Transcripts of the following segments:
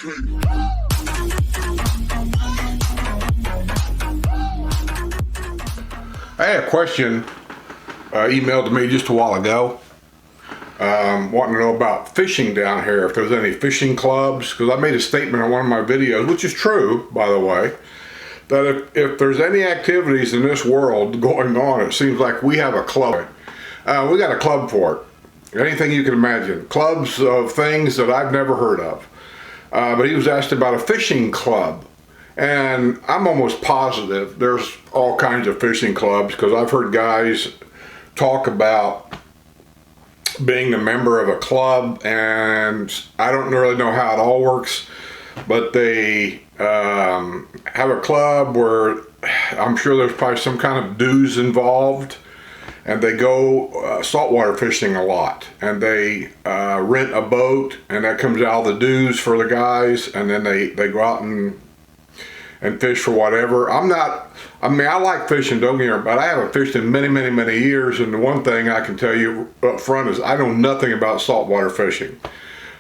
I had a question emailed to me just a while ago, wanting to know about fishing down here, if there's any fishing clubs, because I made a statement in one of my videos, which is true, by the way, that if there's any activities in this world going on, it seems like we have a club. We got a club for it. Anything you can imagine. Clubs of things that I've never heard of. But he was asked about a fishing club. And I'm almost positive there's all kinds of fishing clubs, because I've heard guys talk about being a member of a club, and I don't really know how it all works, but they have a club where I'm sure there's probably some kind of dues involved, and they go saltwater fishing a lot, and they rent a boat, and that comes out of the dues for the guys, and then they go out and fish for whatever. I like fishing, don't get me wrong, but I haven't fished in many years, and the one thing I can tell you up front is I know nothing about saltwater fishing.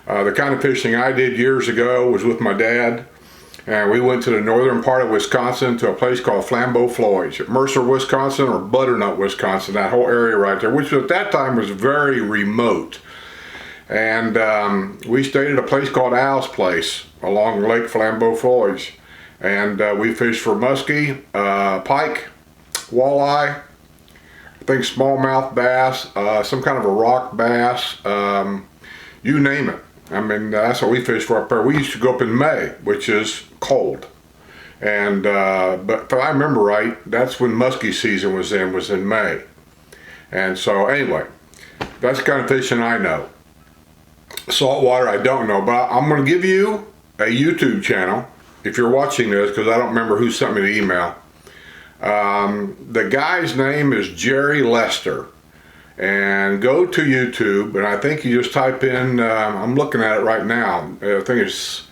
The kind of fishing I did years ago was with my dad, and we went to the northern part of Wisconsin to a place called Flambeau Floyd's, Mercer, Wisconsin, or Butternut, Wisconsin, that whole area right there, which at that time was very remote. And we stayed at a place called Al's Place along Lake Flambeau Floyd's. And we fished for muskie, pike, walleye, I think smallmouth bass, some kind of a rock bass, you name it. I mean, that's what we fished for up there. We used to go up in May, which is cold. And but if I remember right, that's when muskie season was in May. And so anyway, that's the kind of fishing I know. Saltwater I don't know, but I'm going to give you a YouTube channel if you're watching this, because I don't remember who sent me the email. The guy's name is Jerry Lester, and go to YouTube, and I think you just type in, I'm looking at it right now, I think it's,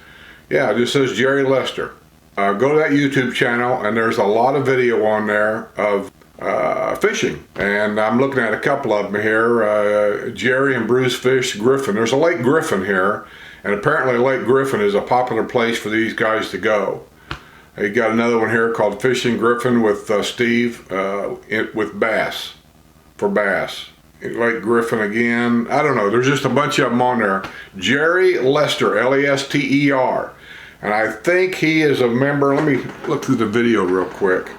yeah, it just says Jerry Lester. Go to that YouTube channel, and there's a lot of video on there of fishing, and I'm looking at a couple of them here. Jerry and Bruce fish Griffin. There's a Lake Griffin here, and apparently Lake Griffin is a popular place for these guys to go. You got another one here called Fishing Griffin with Steve with bass, for bass. Lake Griffin again. I don't know. There's just a bunch of them on there. Jerry Lester, Lester. And I think he is a member. Let me look through the video real quick.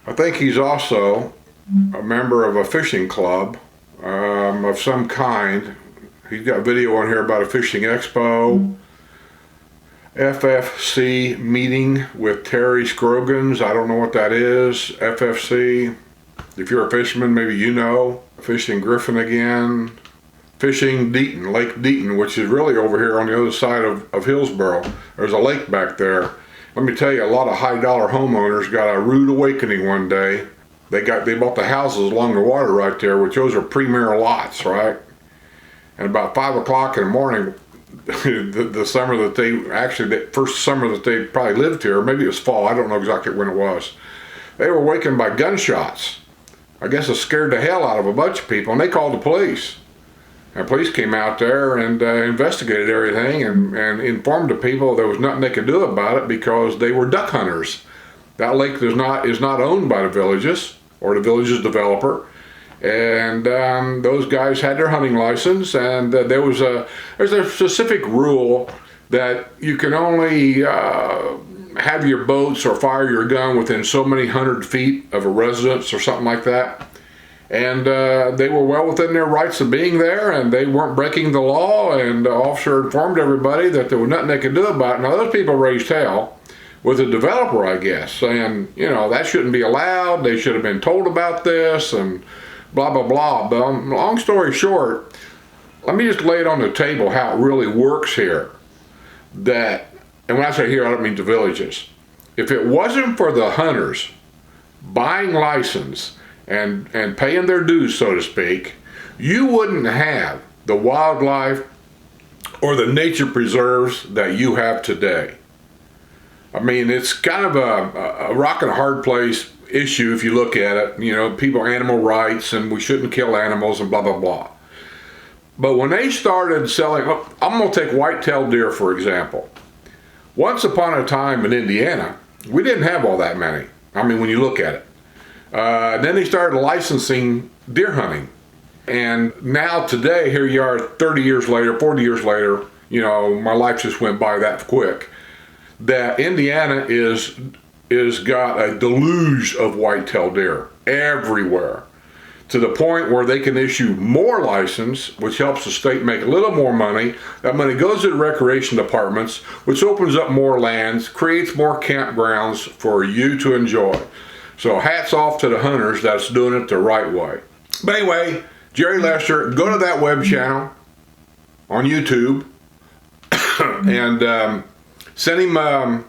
I think he's also a member of a fishing club of some kind. He's got video on here about a fishing expo, FFC meeting with Terry Scroggins. I don't know what that is. FFC. If you're a fisherman, maybe you know. Fishing Griffin again. Fishing Deaton, Lake Deaton, which is really over here on the other side of Hillsboro. There's a lake back there. Let me tell you, a lot of high-dollar homeowners got a rude awakening one day. They bought the houses along the water right there, which those are premier lots, right? And about 5 o'clock in the morning, the summer that the first summer that they probably lived here, maybe it was fall, I don't know exactly when it was, they were awakened by gunshots. I guess it scared the hell out of a bunch of people, and they called the police. And police came out there and investigated everything and informed the people there was nothing they could do about it because they were duck hunters. That lake is not owned by the villages or the village's developer. And those guys had their hunting license, and there's a specific rule that you can only have your boats or fire your gun within so many 100 feet of a residence or something like that. And they were well within their rights of being there, and they weren't breaking the law, and the officer informed everybody that there was nothing they could do about it. Now those people raised hell with the developer, I guess, saying, you know, that shouldn't be allowed, they should have been told about this, and blah, blah, blah. But long story short, let me just lay it on the table how it really works here. And when I say here, I don't mean the villages. If it wasn't for the hunters buying license and paying their dues, so to speak, you wouldn't have the wildlife or the nature preserves that you have today. I mean, it's kind of a rock and a hard place issue if you look at it. You know, animal rights, and we shouldn't kill animals and blah, blah, blah. But when they started selling, I'm going to take white-tailed deer, for example. Once upon a time in Indiana, we didn't have all that many. I mean, when you look at it. Then they started licensing deer hunting. And now today, here you are 30 years later, 40 years later, you know, my life just went by that quick, that Indiana is got a deluge of whitetail deer everywhere, to the point where they can issue more license, which helps the state make a little more money. That money goes to the recreation departments, which opens up more lands, creates more campgrounds for you to enjoy. So hats off to the hunters that's doing it the right way. But anyway, Jerry Lester, go to that web channel on YouTube and send him a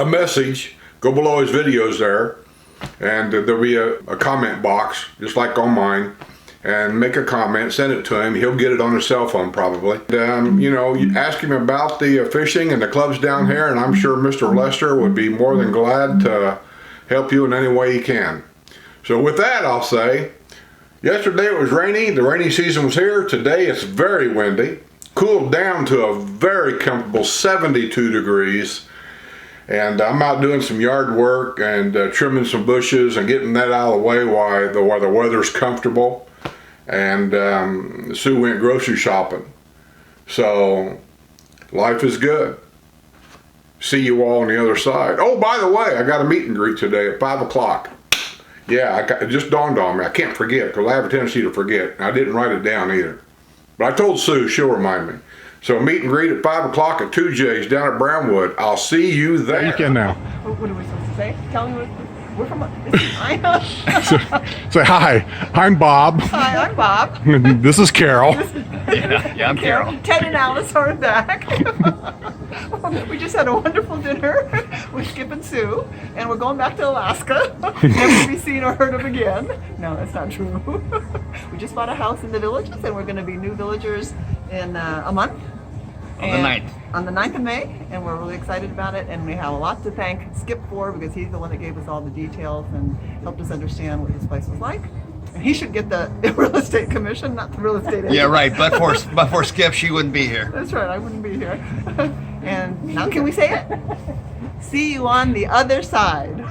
message. Go below his videos there, and there'll be a comment box just like on mine, and make a comment, send it to him. He'll get it on his cell phone probably. You know, you ask him about the fishing and the clubs down here, and I'm sure Mr. Lester would be more than glad to help you in any way he can. So with that, I'll say, yesterday it was rainy. The rainy season was here. Today it's very windy. Cooled down to a very comfortable 72 degrees. And I'm out doing some yard work and trimming some bushes and getting that out of the way while the weather's comfortable. And Sue went grocery shopping. So life is good. See you all on the other side. Oh, by the way, I got a meet and greet today at 5 o'clock. Yeah, it just dawned on me. I can't forget, because I have a tendency to forget. I didn't write it down either. But I told Sue, she'll remind me. So meet and greet at 5 o'clock at 2J's down at Brownwood. I'll see you there. You can now. What are we supposed to say? Tell me what we're from. This is Ina. Say hi. I'm Bob. Hi, I'm Bob. This is Carol. Yeah, I'm Carol. Ted and Alice are back. We just had a wonderful dinner with Skip and Sue, and we're going back to Alaska. Never to be seen or heard of again. No, that's not true. We just bought a house in the Villages, and we're going to be new villagers in a month. On the 9th. On the 9th of May, and we're really excited about it, and we have a lot to thank Skip for, because he's the one that gave us all the details and helped us understand what this place was like. And he should get the real estate commission, not the real estate agent. Yeah, right. But for Skip, she wouldn't be here. That's right, I wouldn't be here. And now can we say it? See you on the other side.